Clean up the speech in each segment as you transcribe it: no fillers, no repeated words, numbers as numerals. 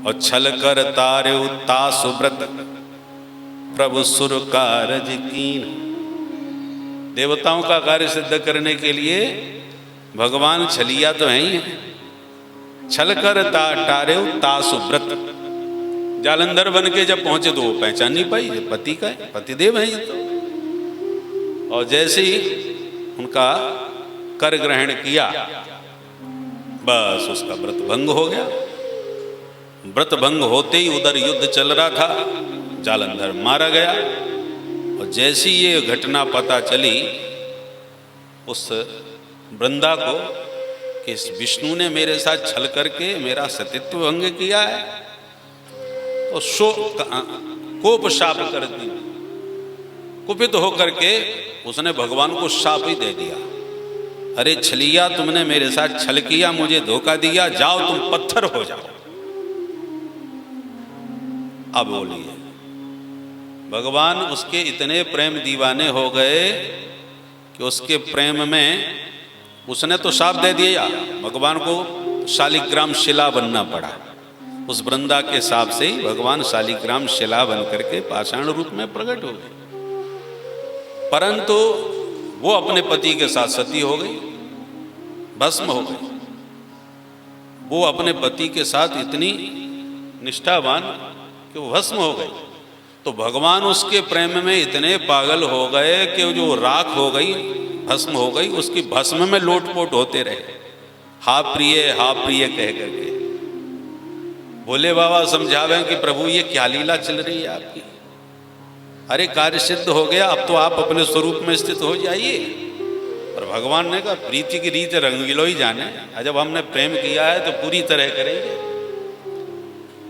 और छल कर तार्यो तासु व्रत प्रभु सुर कारज कीन। देवताओं का कार्य सिद्ध करने के लिए भगवान छलिया तो है ही है। छल कर तार्यो तासु व्रत, जालंधर बन के जब पहुंचे तो वो पहचान नहीं पाई पति का है, पतिदेव है ये तो। और जैसे ही उनका कर ग्रहण किया बस उसका व्रत भंग हो गया। व्रत भंग होते ही उधर युद्ध चल रहा था, जालंधर मारा गया। और जैसी ये घटना पता चली उस वृंदा को कि विष्णु ने मेरे साथ छल करके मेरा सतीत्व भंग किया है, तो कोप शाप कर दी। कुपित होकर के उसने भगवान को शाप ही दे दिया, अरे छलिया तुमने मेरे साथ छल किया, मुझे धोखा दिया, जाओ तुम पत्थर हो जाओ। अब बोलिए, भगवान उसके इतने प्रेम दीवाने हो गए कि उसके प्रेम में उसने तो शाप दे दिया, भगवान को शालिग्राम शिला बनना पड़ा। उस वृंदा के शाप से ही भगवान शालिग्राम शिला बन करके पाषाण रूप में प्रकट हो गए। परंतु वो अपने पति के साथ सती हो गई, भस्म हो गई। वो अपने पति के साथ इतनी निष्ठावान कि वो भस्म हो गई। तो भगवान उसके प्रेम में इतने पागल हो गए कि जो राख हो गई, भस्म हो गई, उसकी भस्म में लोटपोट होते रहे, हा प्रिय कह करके। भोले बाबा समझावे कि प्रभु ये क्या लीला चल रही है आपकी, अरे कार्य सिद्ध हो गया, अब तो आप अपने स्वरूप में स्थित हो जाइए। और भगवान ने कहा प्रीति की रीत रंगीलो ही जाने, जब हमने प्रेम किया है तो पूरी तरह करेंगे।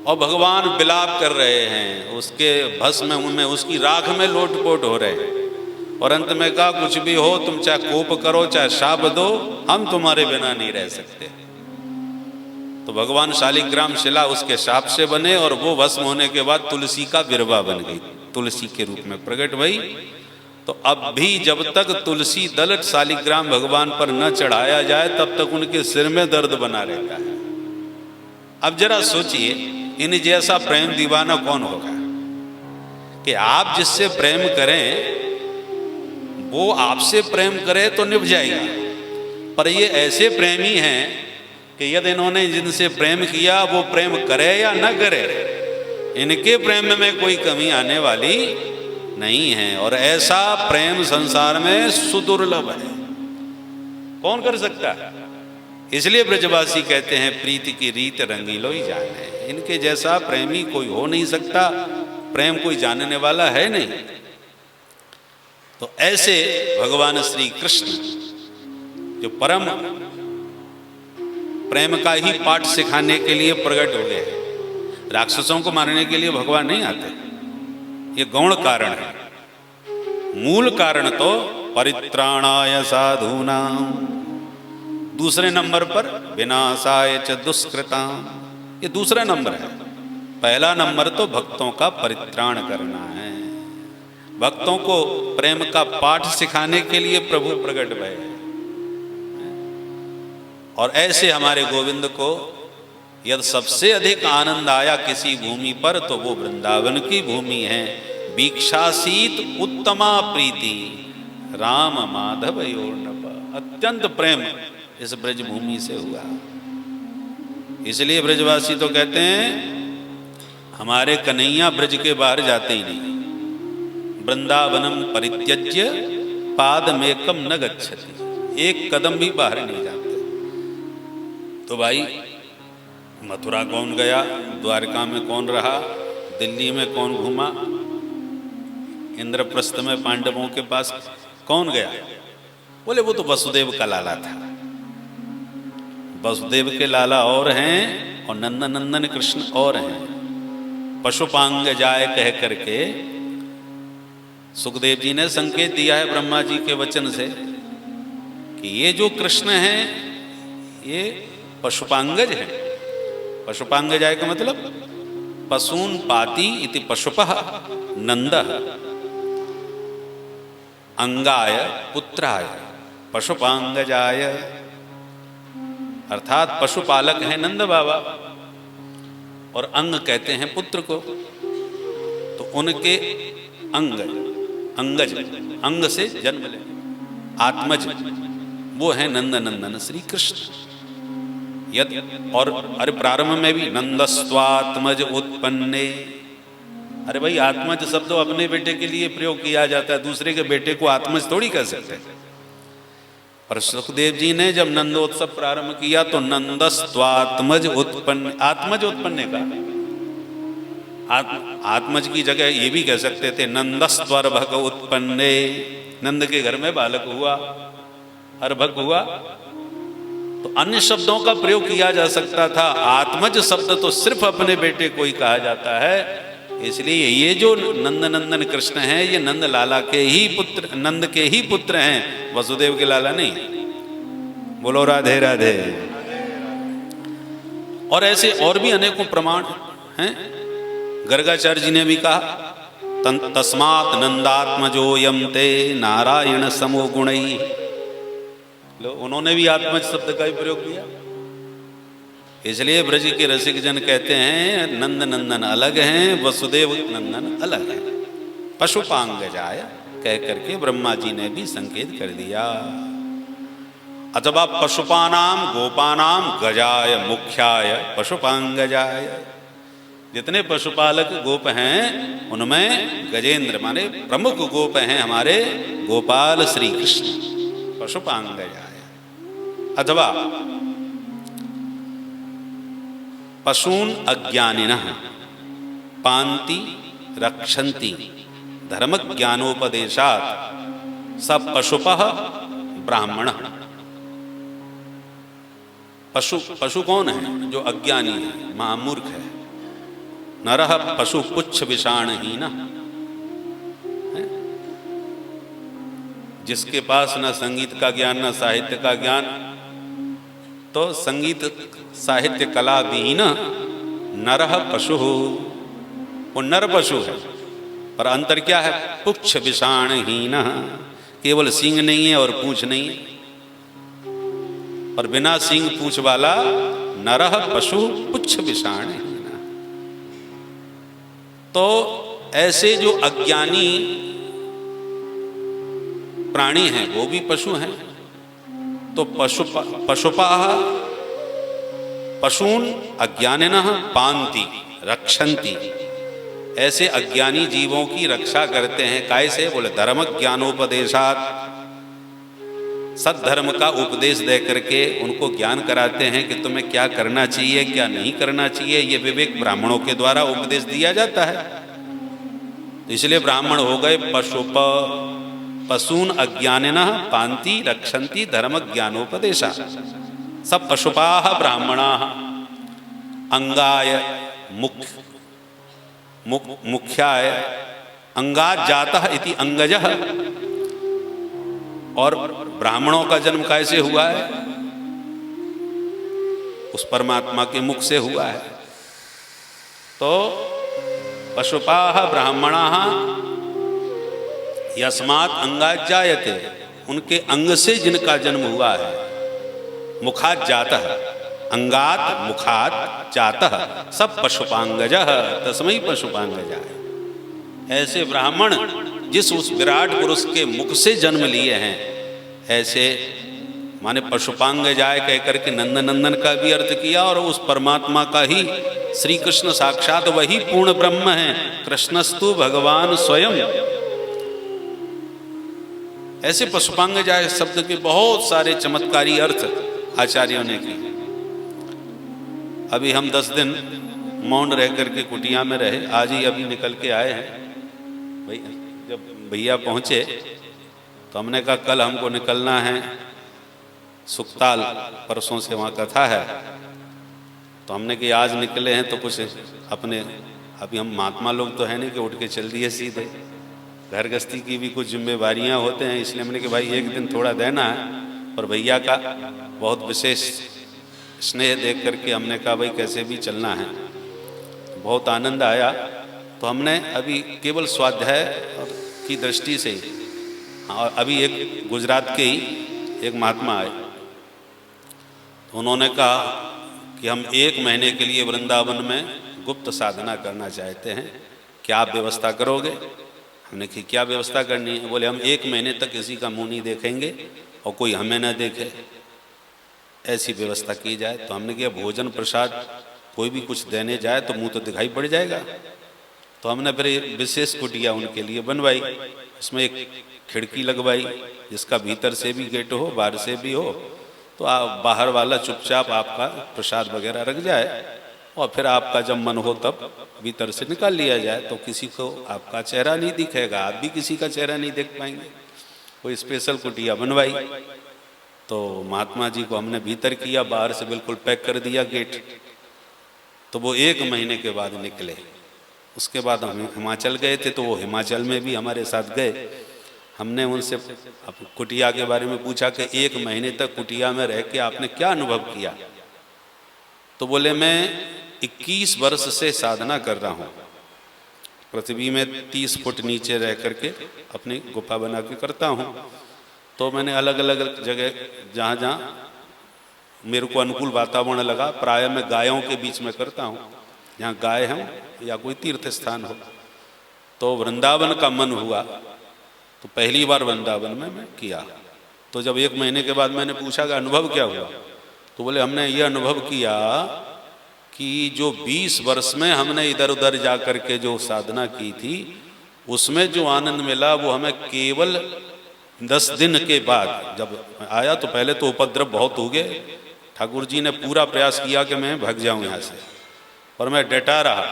और भगवान विलाप कर रहे हैं, उसके भस्म में उसकी राख में लोटपोट हो रहे हैं। और अंत में कहा कुछ भी हो, तुम चाहे कोप करो चाहे शाप दो, हम तुम्हारे बिना नहीं रह सकते। तो भगवान शालिग्राम शिला उसके शाप से बने और वो भस्म होने के बाद तुलसी का बिरवा बन गई, तुलसी के रूप में प्रकट भई। तो अब भी जब तक तुलसी दल शालिग्राम भगवान पर न चढ़ाया जाए तब तक उनके सिर में दर्द बना रहता है। अब जरा सोचिए, इन जैसा प्रेम दीवाना कौन होगा कि आप जिससे प्रेम करें वो आपसे प्रेम करे तो निभ जाएगा। पर ये ऐसे प्रेमी हैं कि यदि इन्होंने जिनसे प्रेम किया वो प्रेम करे या न करे, इनके प्रेम में कोई कमी आने वाली नहीं है। और ऐसा प्रेम संसार में सुदुर्लभ है, कौन कर सकता है? इसलिए ब्रजवासी कहते हैं प्रीति की रीत रंगीलो ही जाने। इनके जैसा प्रेमी कोई हो नहीं सकता, प्रेम कोई जानने वाला है नहीं। तो ऐसे भगवान श्री कृष्ण जो परम प्रेम का ही पाठ सिखाने के लिए प्रकट हो गए। राक्षसों को मारने के लिए भगवान नहीं आते, ये गौण कारण है। मूल कारण तो परित्राणाय साधूनां, दूसरे नंबर पर विनाशाय च दुष्कृतां, ये दूसरा नंबर है। पहला नंबर तो भक्तों का परित्राण करना है, भक्तों को प्रेम का पाठ सिखाने के लिए प्रभु प्रकट भय। और ऐसे हमारे गोविंद को यदि सबसे अधिक आनंद आया किसी भूमि पर तो वो वृंदावन की भूमि है। वीक्षासीत उत्तमा प्रीति राम माधव योर्नप, अत्यंत प्रेम इस ब्रज भूमि से हुआ। इसलिए ब्रजवासी तो कहते हैं हमारे कन्हैया ब्रज के बाहर जाते ही नहीं। वृंदावनम परित्यज्य पादमेकम न गच्छति, एक कदम भी बाहर नहीं जाते। तो भाई मथुरा कौन गया, द्वारका में कौन रहा, दिल्ली में कौन घूमा, इंद्रप्रस्थ में पांडवों के पास कौन गया? बोले वो तो वसुदेव का लाला था। वसुदेव के लाला और हैं और नंदन कृष्ण और हैं। पशुपांग जाए कह करके सुखदेव जी ने संकेत दिया है ब्रह्मा जी के वचन से कि ये जो कृष्ण हैं ये पशुपांगज हैं। पशुपांगजाय का मतलब पशून पाति इति पशुपः नंदः अंगाय पुत्राय पशुपांगजाय, अर्थात पशुपालक हैं नंद बाबा। और अंग कहते हैं पुत्र को। तो उनके अंगज, अंग से जन्म ले, आत्मज, वो है नंद नंदन श्री कृष्ण। यदि और अरे प्रारंभ में भी नंदस्वात्मज उत्पन्ने, अरे भाई आत्मज शब्द तो अपने बेटे के लिए प्रयोग किया जाता है, दूसरे के बेटे को आत्मज थोड़ी कह सकते हैं। पर सुखदेव जी ने जब नंदोत्सव प्रारंभ किया तो नंदस्वात्मज उत्पन्न, आत्मज उत्पन्न का आत्मज की जगह ये भी कह सकते थे नंदस्वर्भक उत्पन्ने, नंद के घर में बालक हुआ, अर्भक हुआ। तो अन्य शब्दों का प्रयोग किया जा सकता था, आत्मज शब्द तो सिर्फ अपने बेटे को ही कहा जाता है। इसलिए ये जो नंद नंदन कृष्ण हैं ये नंद लाला के ही पुत्र, नंद के ही पुत्र हैं, वसुदेव के लाला नहीं। बोलो राधे राधे। और ऐसे और भी अनेकों प्रमाण हैं। गर्गाचार्य जी ने भी कहा तस्मात् नंदात्मजोयम ते नारायण समो गुणई। उन्होंने भी आत्मज शब्द का ही प्रयोग किया। इसलिए ब्रज के रसिक जन कहते हैं नंद नंदन अलग हैं, वसुदेव नंदन अलग है। पशुपांग जाय कह करके ब्रह्मा जी ने भी संकेत कर दिया। अथवा पशुपानाम गोपानाम गजाय मुख्याय पशुपांगजाय, जितने पशुपालक गोप हैं उनमें गजेंद्र माने प्रमुख गोप हैं हमारे गोपाल श्री कृष्ण, पशुपांगजाय। अथवा पशून अज्ञानिनः पान्ति रक्षन्ति धर्म ज्ञानोपदेशात् स पशुपः ब्राह्मणः। पशु कौन है? जो अज्ञानी है, महामूर्ख है। नरः पशु पुच्छ विषाणहीनः, जिसके पास न संगीत का ज्ञान न साहित्य का ज्ञान, तो संगीत साहित्य कला विहीन नरः पशु, वो नर पशु है। पर अंतर क्या है? पुच्छ विषाणहीन, केवल सींग नहीं है और पूंछ नहीं है। और बिना सींग पूंछ वाला नरः पशु पुच्छ विषाणहीन। तो ऐसे जो अज्ञानी प्राणी हैं वो भी पशु हैं। तो पशुपाः पशून अज्ञानिनः पान्ति रक्षन्ति, ऐसे अज्ञानी जीवों की रक्षा करते हैं। कैसे? बोले धर्म ज्ञानोपदेशात्, सद्धर्म का उपदेश दे करके उनको ज्ञान कराते हैं कि तुम्हें क्या करना चाहिए क्या नहीं करना चाहिए। ये विवेक ब्राह्मणों के द्वारा उपदेश दिया जाता है। तो इसलिए ब्राह्मण हो गए पशून अज्ञानिनः पान्ति रक्षन्ति धर्म ज्ञानोपदेशात् सब पशुपाः ब्राह्मणाः अंगाय मुख्याय अंगात जातः इति अंगजः। और ब्राह्मणों का जन्म कैसे हुआ है? उस परमात्मा के मुख से हुआ है। तो पशुपाः ब्राह्मणाः यस्मात् अंगात जायते, उनके अंग से जिनका जन्म हुआ है। मुखात जातः, अंगात मुखात जातः सब पशुपांगजः तस्मै पशुपांगजाय। ऐसे ब्राह्मण जिस उस विराट पुरुष के मुख से जन्म लिए हैं, ऐसे माने पशुपांगजाय कह करके नंद नंदन का भी अर्थ किया। और उस परमात्मा का ही श्री कृष्ण साक्षात वही पूर्ण ब्रह्म है। कृष्णस्तु भगवान स्वयं। ऐसे पशुपांगजाय शब्द के बहुत सारे चमत्कारी अर्थ आचार्यों ने किए। अभी हम 10 दिन मौन रह करके कुटिया में रहे, आज ही अभी निकल के आए हैं। जब भैया पहुंचे तो हमने कहा कल हमको निकलना है सुखताल, परसों से वहाँ कथा है। तो हमने कि आज निकले हैं तो कुछ अपने, अभी हम महात्मा लोग तो है नहीं कि उठ के चल दिए सीधे, घर गृहस्थी की भी कुछ जिम्मेवारियाँ होते हैं। इसलिए हमने कि भाई एक दिन थोड़ा देना है। और भैया का बहुत विशेष स्नेह देख करके हमने कहा भाई कैसे भी चलना है। बहुत आनंद आया। तो हमने अभी केवल स्वाध्याय की दृष्टि से, और अभी एक गुजरात के ही एक महात्मा आए, तो उन्होंने कहा कि हम 1 महीने के लिए वृंदावन में गुप्त साधना करना चाहते हैं, क्या आप व्यवस्था करोगे? हमने कहा क्या व्यवस्था करनी है? बोले हम 1 महीने तक किसी का मुंह नहीं देखेंगे और कोई हमें ना देखे, ऐसी व्यवस्था की जाए। तो हमने कहा भोजन प्रसाद कोई भी कुछ देने जाए तो मुंह तो दिखाई पड़ जाएगा। तो हमने फिर एक विशेष कुटिया उनके लिए बनवाई, उसमें एक खिड़की लगवाई जिसका भीतर से भी गेट हो बाहर से भी हो, तो आप बाहर वाला चुपचाप आपका प्रसाद वगैरह रख जाए और फिर आपका जब मन हो तब भीतर से निकाल लिया जाए, तो किसी को आपका चेहरा नहीं दिखेगा, आप भी किसी का चेहरा नहीं देख पाएंगे। कोई स्पेशल कुटिया बनवाई। तो महात्मा जी को हमने भीतर किया, बाहर से बिल्कुल पैक कर दिया गेट। तो वो 1 महीने के बाद निकले। उसके बाद हम हिमाचल गए थे, तो वो हिमाचल में भी हमारे साथ गए। हमने उनसे कुटिया के बारे में पूछा कि 1 महीने तक कुटिया में रह के आपने क्या अनुभव किया? तो बोले मैं 21 वर्ष से साधना कर रहा हूँ, पृथ्वी में 30 फुट नीचे रह करके अपनी गुफा बना के करता हूँ। तो मैंने अलग अलग जगह जहाँ जहाँ मेरे को अनुकूल वातावरण लगा, प्राय मैं गायों के बीच में करता हूँ, जहाँ गाय हैं या कोई तीर्थ स्थान हो। तो वृंदावन का मन हुआ, तो पहली बार वृंदावन में मैं किया। तो जब 1 महीने के बाद मैंने पूछा कि अनुभव क्या हुआ, तो बोले हमने ये अनुभव किया कि जो 20 वर्ष में हमने इधर उधर जा कर के जो साधना की थी, उसमें जो आनंद मिला वो हमें केवल 10 दिन के बाद जब आया। तो पहले तो उपद्रव बहुत हो गए, ठाकुर जी ने पूरा प्रयास किया कि मैं भाग जाऊं यहाँ से, पर मैं डटा रहा।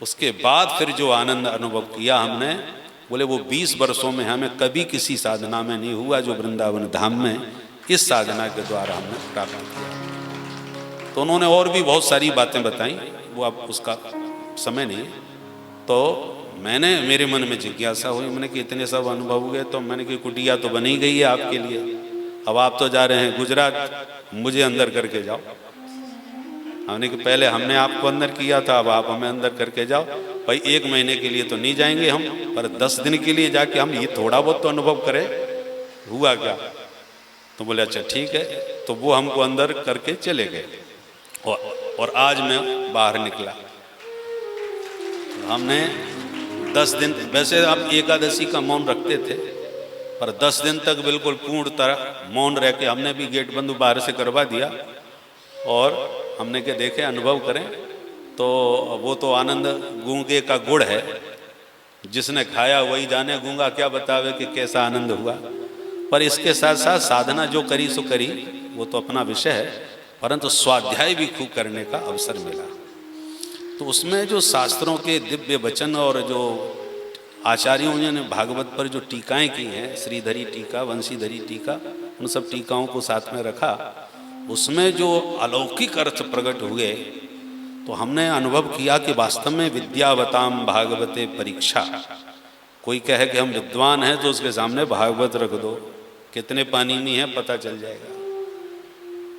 उसके बाद फिर जो आनंद अनुभव किया हमने, बोले वो 20 वर्षों में हमें कभी किसी साधना में नहीं हुआ जो वृंदावन धाम में इस साधना के द्वारा हमने प्राप्त किया। तो उन्होंने और भी बहुत सारी बातें बताई, वो अब उसका समय नहीं। तो मैंने मेरे मन में जिज्ञासा हुई, मैंने कि इतने सब अनुभव हुए, तो मैंने कि कुटिया तो बनी गई है आपके लिए, अब आप तो जा रहे हैं गुजरात, मुझे अंदर करके जाओ। हमने कि पहले हमने आपको अंदर किया था, अब आप हमें अंदर करके जाओ। भाई 1 महीने के लिए तो नहीं जाएंगे हम, पर 10 दिन के लिए जाके हम ये थोड़ा बहुत तो अनुभव करें, हुआ क्या? तो बोले अच्छा ठीक है। तो वो हमको अंदर करके चले गए और आज मैं बाहर निकला। हमने 10 दिन, वैसे आप एकादशी का मौन रखते थे, पर 10 दिन तक बिल्कुल पूर्ण तरह मौन रह के हमने भी गेट बंद बाहर से करवा दिया और हमने के देखे अनुभव करें। तो वो तो आनंद गूंगे का गुड़ है, जिसने खाया वही जाने, गूंगा क्या बतावे कि कैसा आनंद हुआ। पर इसके साथ साथ साधना जो करी सो करी, वो तो अपना विषय है, परंतु स्वाध्याय भी खूब करने का अवसर मिला। तो उसमें जो शास्त्रों के दिव्य वचन और जो आचार्यों ने भागवत पर जो टीकाएं की हैं, श्रीधरी टीका, वंशीधरी टीका, उन सब टीकाओं को साथ में रखा। उसमें जो अलौकिक अर्थ प्रकट हुए, तो हमने अनुभव किया कि वास्तव में विद्यावताम भागवते परीक्षा। कोई कहे कि हम विद्वान हैं तो उसके सामने भागवत रख दो, कितने पानी में है पता चल जाएगा।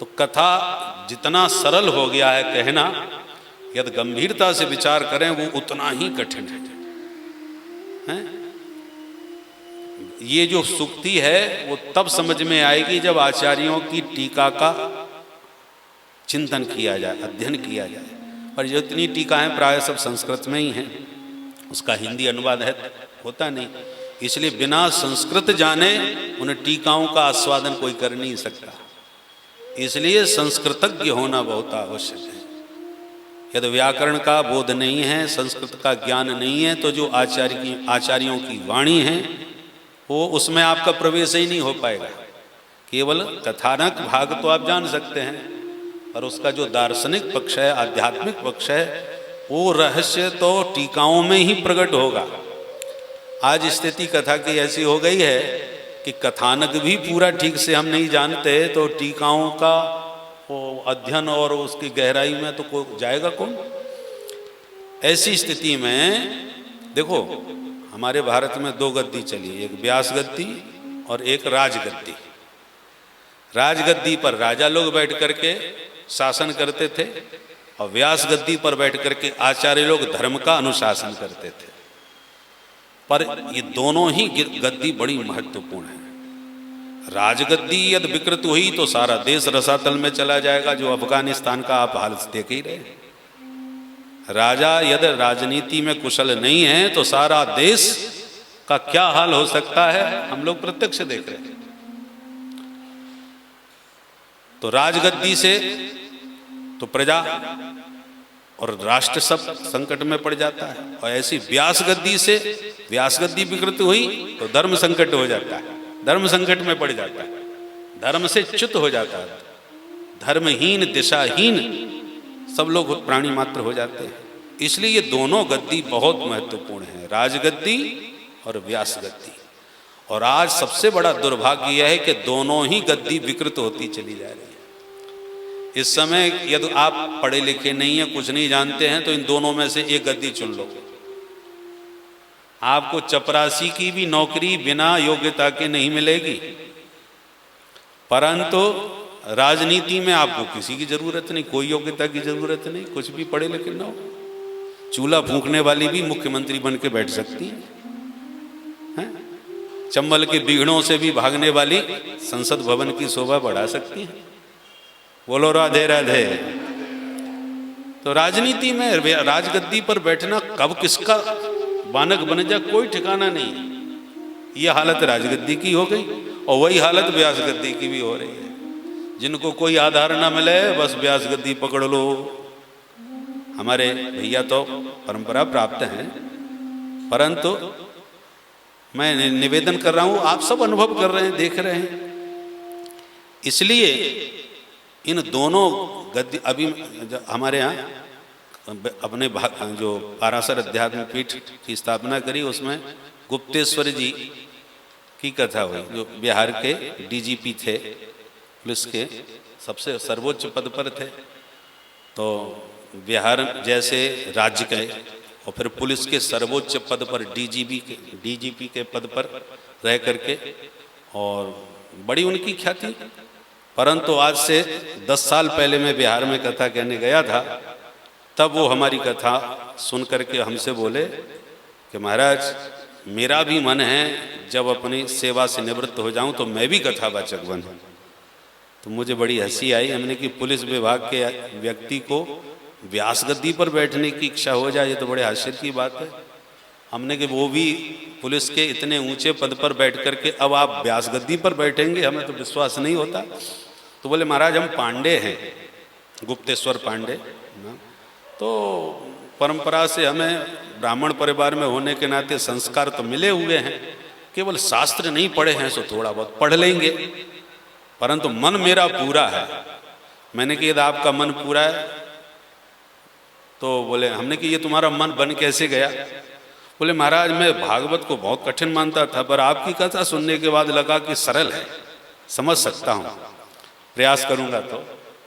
तो कथा जितना सरल हो गया है कहना, यदि गंभीरता से विचार करें वो उतना ही कठिन है। ये जो सुक्ति है वो तब समझ में आएगी जब आचार्यों की टीका का चिंतन किया जाए, अध्ययन किया जाए। पर जितनी टीका है प्राय सब संस्कृत में ही हैं, उसका हिंदी अनुवाद है होता नहीं, इसलिए बिना संस्कृत जाने उन टीकाओं का आस्वादन कोई कर नहीं सकता। इसलिए संस्कृतज्ञ होना बहुत आवश्यक है। यदि व्याकरण का बोध नहीं है, संस्कृत का ज्ञान नहीं है, तो जो आचार्यों की वाणी है वो उसमें आपका प्रवेश ही नहीं हो पाएगा। केवल कथानक भाग तो आप जान सकते हैं, पर उसका जो दार्शनिक पक्ष है, आध्यात्मिक पक्ष है, वो रहस्य तो टीकाओं में ही प्रकट होगा। आज स्थिति कथा की ऐसी हो गई है कि कथानक भी पूरा ठीक से हम नहीं जानते, तो टीकाओं का वो अध्ययन और उसकी गहराई में तो कोई जाएगा कौन। ऐसी स्थिति में देखो, हमारे भारत में 2 गद्दी चली, एक व्यास गद्दी और एक राजगद्दी। राजगद्दी पर राजा लोग बैठ करके शासन करते थे और व्यास गद्दी पर बैठ करके आचार्य लोग धर्म का अनुशासन करते थे। पर ये दोनों ही गद्दी बड़ी महत्वपूर्ण है। राजगद्दी यदि विकृत हुई तो सारा देश रसातल में चला जाएगा, जो अफगानिस्तान का आप हाल देख ही रहे। राजा यदि राजनीति में कुशल नहीं है तो सारा देश का क्या हाल हो सकता है हम लोग प्रत्यक्ष देख रहे हैं। तो राजगद्दी से तो प्रजा और राष्ट्र सब संकट में पड़ जाता है, और ऐसी व्यास गद्दी से व्यास गद्दी विकृत हुई तो धर्म संकट हो जाता है, धर्म संकट में पड़ जाता है, धर्म से च्युत हो जाता है, धर्महीन दिशाहीन सब लोग प्राणी मात्र हो जाते हैं। इसलिए ये दोनों गद्दी बहुत महत्वपूर्ण है, राजगद्दी और व्यास गद्दी। और आज सबसे बड़ा दुर्भाग्य यह है कि दोनों ही गद्दी विकृत होती चली जा रही है। इस समय यदि आप पढ़े लिखे नहीं हैं, कुछ नहीं जानते हैं, तो इन दोनों में से एक गद्दी चुन लो। आपको चपरासी की भी नौकरी बिना योग्यता के नहीं मिलेगी, परंतु राजनीति में आपको किसी की जरूरत नहीं, कोई योग्यता की जरूरत नहीं, कुछ भी पढ़े लिखे ना हो। चूल्हा फूंकने वाली भी मुख्यमंत्री बन के बैठ सकती है, चंबल के बीघड़ों से भी भागने वाली संसद भवन की शोभा बढ़ा सकती है। बोलो राधे राधे। तो राजनीति में राजगद्दी पर बैठना कब किसका बानक बन जाए कोई ठिकाना नहीं। ये हालत राजगद्दी की हो गई और वही हालत व्यास गद्दी की भी हो रही है। जिनको कोई आधार ना मिले बस व्यास गद्दी पकड़ लो। हमारे भैया तो परंपरा प्राप्त हैं, परंतु मैं निवेदन कर रहा हूं, आप सब अनुभव कर रहे हैं, देख रहे हैं। इसलिए इन दोनों गद्दी अभी हमारे यहाँ अपने जो पाराशर अध्यात्म पीठ की स्थापना करी, उसमें गुप्तेश्वर जी की कथा हुई, जो बिहार के डीजीपी थे, पुलिस के सबसे सर्वोच्च पद पर थे। तो बिहार जैसे राज्य के और फिर पुलिस के सर्वोच्च पद पर डीजीपी के पद पर रह करके, और बड़ी उनकी ख्याति। परंतु आज से 10 साल पहले मैं बिहार में कथा कहने गया था, तब वो हमारी कथा सुन करके हमसे बोले कि महाराज मेरा भी मन है जब अपनी सेवा से निवृत्त हो जाऊं तो मैं भी कथावाचक बनूं। तो मुझे बड़ी हंसी आई। हमने कि पुलिस विभाग के व्यक्ति को व्यास गद्दी पर बैठने की इच्छा हो जाए, ये तो बड़े आश्चर्य की बात है। हमने कि वो भी पुलिस के इतने ऊंचे पद पर बैठ करके अब आप व्यास गद्दी पर बैठेंगे, हमें तो विश्वास नहीं होता। तो बोले महाराज हम पांडे हैं, गुप्तेश्वर पांडे। तो परंपरा से हमें ब्राह्मण परिवार में होने के नाते संस्कार तो मिले हुए हैं, केवल शास्त्र नहीं पढ़े हैं, सो थोड़ा बहुत पढ़ लेंगे, परंतु मन मेरा पूरा है। मैंने कि यदि आपका मन पूरा है तो बोले, हमने कि ये तुम्हारा मन बन कैसे गया? बोले महाराज मैं भागवत को बहुत कठिन मानता था, पर आपकी कथा सुनने के बाद लगा कि सरल है, समझ सकता हूँ, प्रयास करूँगा।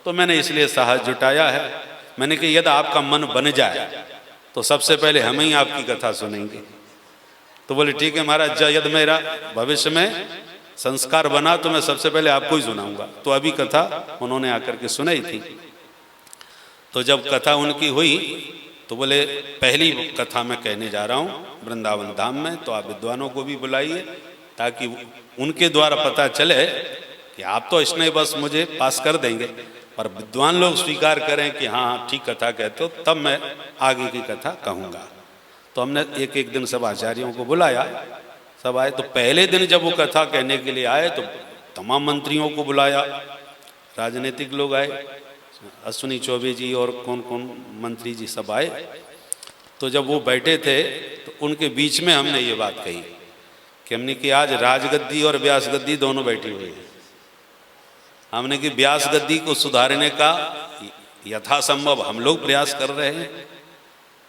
तो मैंने इसलिए साहस जुटाया है। मैंने कि यदि आपका मन बन जाए तो सबसे पहले हम ही आपकी कथा सुनेंगे। तो बोले ठीक है महाराज, यदि मेरा भविष्य में संस्कार बना तो मैं सबसे पहले आपको ही सुनाऊंगा। तो अभी कथा उन्होंने आकर के सुनाई थी। तो जब कथा उनकी हुई तो बोले पहली कथा मैं कहने जा रहा हूँ वृंदावन धाम में, तो आप विद्वानों को भी बुलाइए ताकि उनके द्वारा पता चले कि आप तो इसने बस मुझे पास कर देंगे, पर विद्वान लोग स्वीकार करें कि हाँ ठीक कथा कहते हो, तब मैं आगे की कथा कहूँगा। तो हमने एक एक दिन सब आचार्यों को बुलाया, सब आए। तो पहले दिन जब वो कथा कहने के लिए आए तो तमाम मंत्रियों को बुलाया, राजनीतिक लोग आए, अश्विनी चौबे जी और कौन कौन मंत्री जी सब आए। तो जब वो बैठे थे तो उनके बीच में हमने ये बात कही कि हमने कि आज राजगद्दी और व्यास गद्दी दोनों बैठी हुई है। हमने कि व्यास गद्दी को सुधारने का यथासंभव हम लोग प्रयास कर रहे हैं।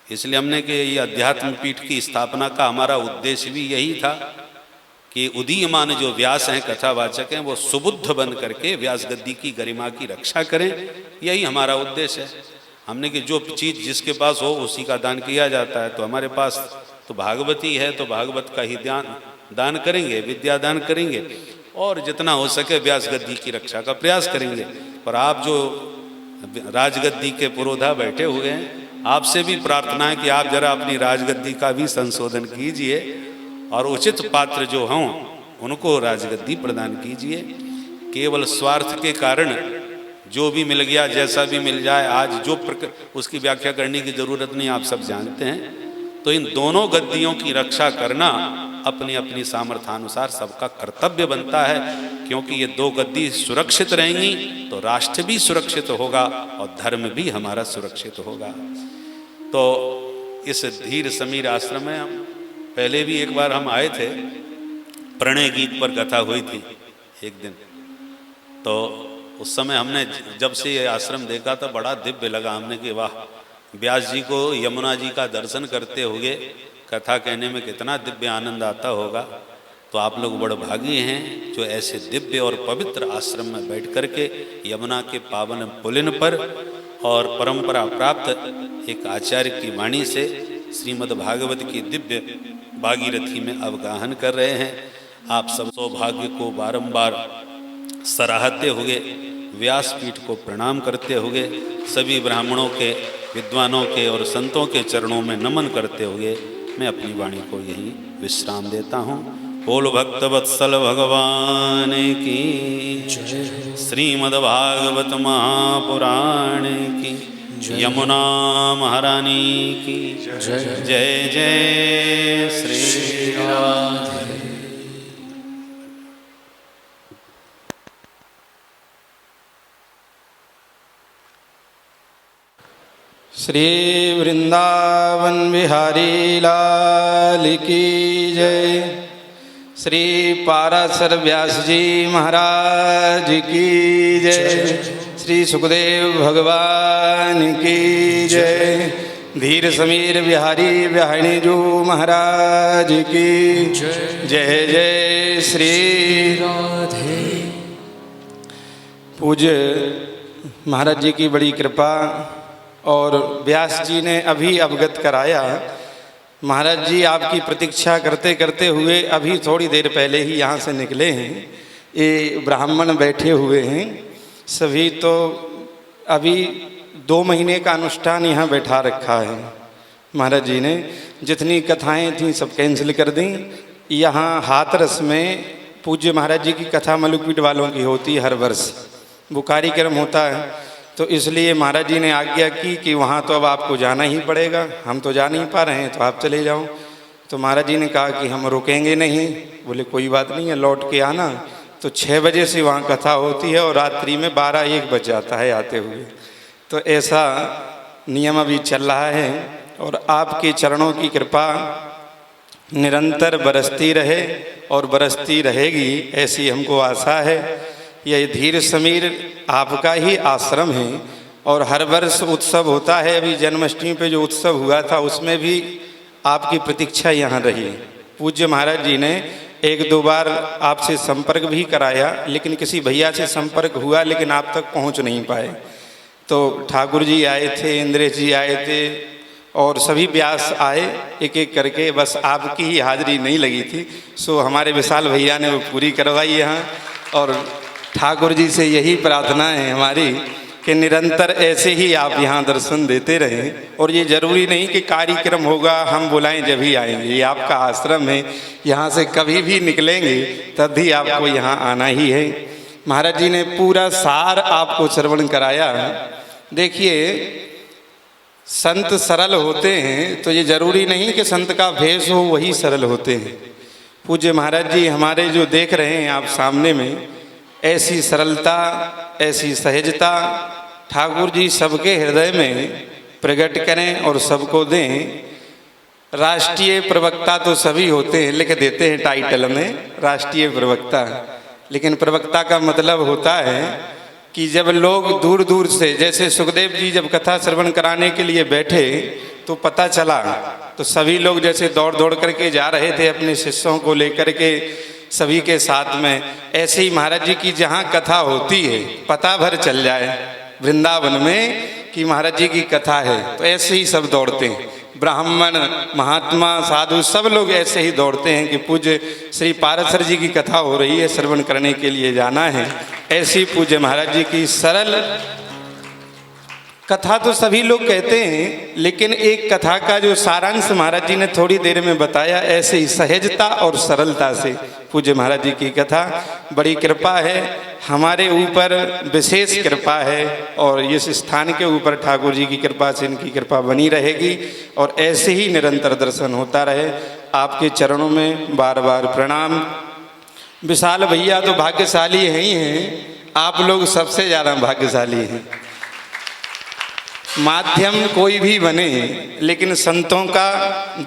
इसलिए हमने कि ये अध्यात्म पीठ की स्थापना का हमारा उद्देश्य भी यही था कि उदीयमान जो व्यास हैं, कथावाचक हैं, वो सुबुद्ध बन करके व्यास गद्दी की गरिमा की रक्षा करें, यही हमारा उद्देश्य है। हमने कि जो चीज़ जिसके पास हो उसी का दान किया जाता है। तो हमारे पास तो भागवती है तो भागवत का ही दान करेंगे, विद्या दान करेंगे, और जितना हो सके व्यास गद्दी की रक्षा का प्रयास करेंगे। पर आप जो राजगद्दी के पुरोधा बैठे हुए हैं, आपसे भी प्रार्थना है कि आप जरा अपनी राजगद्दी का भी संशोधन कीजिए और उचित पात्र जो हों उनको राजगद्दी प्रदान कीजिए। केवल स्वार्थ के कारण जो भी मिल गया, जैसा भी मिल जाए, आज जो उसकी व्याख्या करने की ज़रूरत नहीं, आप सब जानते हैं। तो इन दोनों गद्दियों की रक्षा करना अपनी अपनी सामर्थ्यानुसार सबका कर्तव्य बनता है, क्योंकि ये दो गद्दी सुरक्षित रहेंगी तो राष्ट्र भी सुरक्षित होगा और धर्म भी हमारा सुरक्षित होगा। तो इस धीर समीर आश्रम में पहले भी एक बार हम आए थे, प्रणय गीत पर कथा हुई थी एक दिन। तो उस समय हमने जब से ये आश्रम देखा था बड़ा दिव्य लगा, हमने कि वाह, व्यास जी को यमुना जी का दर्शन करते हुए कथा कहने में कितना दिव्य आनंद आता होगा। तो आप लोग बड़े भागी हैं जो ऐसे दिव्य और पवित्र आश्रम में बैठ कर के यमुना के पावन पुलिन पर और परंपरा प्राप्त एक आचार्य की वाणी से श्रीमद् भागवत की दिव्य भागीरथी में अवगाहन कर रहे हैं। आप सब सौभाग्य को बारंबार सराहते हुए, व्यासपीठ को प्रणाम करते हुए, सभी ब्राह्मणों के, विद्वानों के और संतों के चरणों में नमन करते हुए मैं अपनी वाणी को यहीं विश्राम देता हूँ। बोल भक्तवत्सल भगवान की, श्रीमद्भागवत महापुराण की, यमुना महारानी की जय जय श्री राधे। श्री वृंदावन बिहारी लाल की जय। श्री पाराशर व्यास जी महाराज की जय। श्री सुखदेव भगवान की जय। धीर समीर बिहारी बिहारी जी महाराज की जय जय श्री राधे। पूज्य महाराज जी की बड़ी कृपा और व्यास जी ने अभी अवगत कराया। महाराज जी आपकी प्रतीक्षा करते करते हुए अभी थोड़ी देर पहले ही यहाँ से निकले हैं। ये ब्राह्मण बैठे हुए हैं सभी, तो अभी 2 महीने का अनुष्ठान यहाँ बैठा रखा है। महाराज जी ने जितनी कथाएं थीं सब कैंसिल कर दी। यहाँ हाथरस में पूज्य महाराज जी की कथा मलुकपीठ वालों की होती है, हर वर्ष वो कार्यक्रम होता है। तो इसलिए महाराज जी ने आज्ञा की कि वहाँ तो अब आपको जाना ही पड़ेगा, हम तो जा नहीं पा रहे हैं, तो आप चले जाओ। तो महाराज जी ने कहा कि हम रुकेंगे नहीं। बोले कोई बात नहीं है, लौट के आना। तो 6 बजे से वहाँ कथा होती है और रात्रि में 12-1 बज जाता है आते हुए। तो ऐसा नियम अभी चल रहा है और आपके चरणों की कृपा निरंतर बरसती रहे और बरसती रहेगी, ऐसी हमको आशा है। यह धीर समीर आपका ही आश्रम है और हर वर्ष उत्सव होता है। अभी जन्माष्टमी पे जो उत्सव हुआ था उसमें भी आपकी प्रतीक्षा यहाँ रही। पूज्य महाराज जी ने 1-2 बार आपसे संपर्क भी कराया, लेकिन किसी भैया से संपर्क हुआ लेकिन आप तक पहुँच नहीं पाए। तो ठाकुर जी आए थे, इंद्रेश जी आए थे और सभी व्यास आए एक एक करके, बस आपकी ही हाजिरी नहीं लगी थी। सो हमारे विशाल भैया ने वो पूरी करवाई यहाँ। और ठाकुर जी से यही प्रार्थना है हमारी कि निरंतर ऐसे ही आप यहाँ दर्शन देते रहें। और ये जरूरी नहीं कि कार्यक्रम होगा हम बुलाएं जब ही आएंगे, ये आपका आश्रम है, यहाँ से कभी भी निकलेंगे तब भी आपको यहाँ आना ही है। महाराज जी ने पूरा सार आपको श्रवण कराया। देखिए, संत सरल होते हैं तो ये जरूरी नहीं कि संत का भेष हो वही सरल होते हैं। पूज्य महाराज जी हमारे जो देख रहे हैं आप सामने में, ऐसी सरलता, ऐसी सहजता ठाकुर जी सबके हृदय में प्रकट करें और सबको दें। राष्ट्रीय प्रवक्ता तो सभी होते हैं, लिख देते हैं टाइटल में राष्ट्रीय प्रवक्ता, लेकिन प्रवक्ता का मतलब होता है कि जब लोग दूर दूर से, जैसे सुखदेव जी जब कथा श्रवण कराने के लिए बैठे तो पता चला, तो सभी लोग जैसे दौड़ दौड़ करके जा रहे थे अपने शिष्यों को लेकर के सभी के साथ में, ऐसे ही महाराज जी की जहाँ कथा होती है पता भर चल जाए वृंदावन में कि महाराज जी की कथा है, तो ऐसे ही सब दौड़ते हैं। ब्राह्मण, महात्मा, साधु सब लोग ऐसे ही दौड़ते हैं कि पूज्य श्री पाराशर जी की कथा हो रही है, श्रवण करने के लिए जाना है। ऐसी पूज्य महाराज जी की सरल कथा तो सभी लोग कहते हैं, लेकिन एक कथा का जो सारांश महाराज जी ने थोड़ी देर में बताया, ऐसे ही सहजता और सरलता से पूज्य महाराज जी की कथा, बड़ी कृपा है हमारे ऊपर, विशेष कृपा है। और इस स्थान के ऊपर ठाकुर जी की कृपा से इनकी कृपा बनी रहेगी और ऐसे ही निरंतर दर्शन होता रहे। आपके चरणों में बार बार प्रणाम। विशाल भैया तो भाग्यशाली हैं ही हैं, आप लोग सबसे ज़्यादा भाग्यशाली हैं। माध्यम कोई भी बने, लेकिन संतों का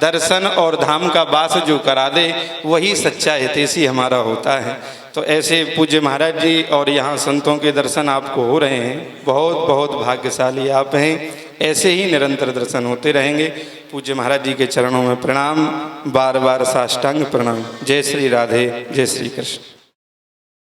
दर्शन और धाम का वास जो करा दे वही सच्चा हितैषी हमारा होता है। तो ऐसे पूज्य महाराज जी और यहाँ संतों के दर्शन आपको हो रहे हैं, बहुत बहुत भाग्यशाली आप हैं। ऐसे ही निरंतर दर्शन होते रहेंगे। पूज्य महाराज जी के चरणों में प्रणाम, बार बार साष्टांग प्रणाम। जय श्री राधे, जय श्री कृष्ण।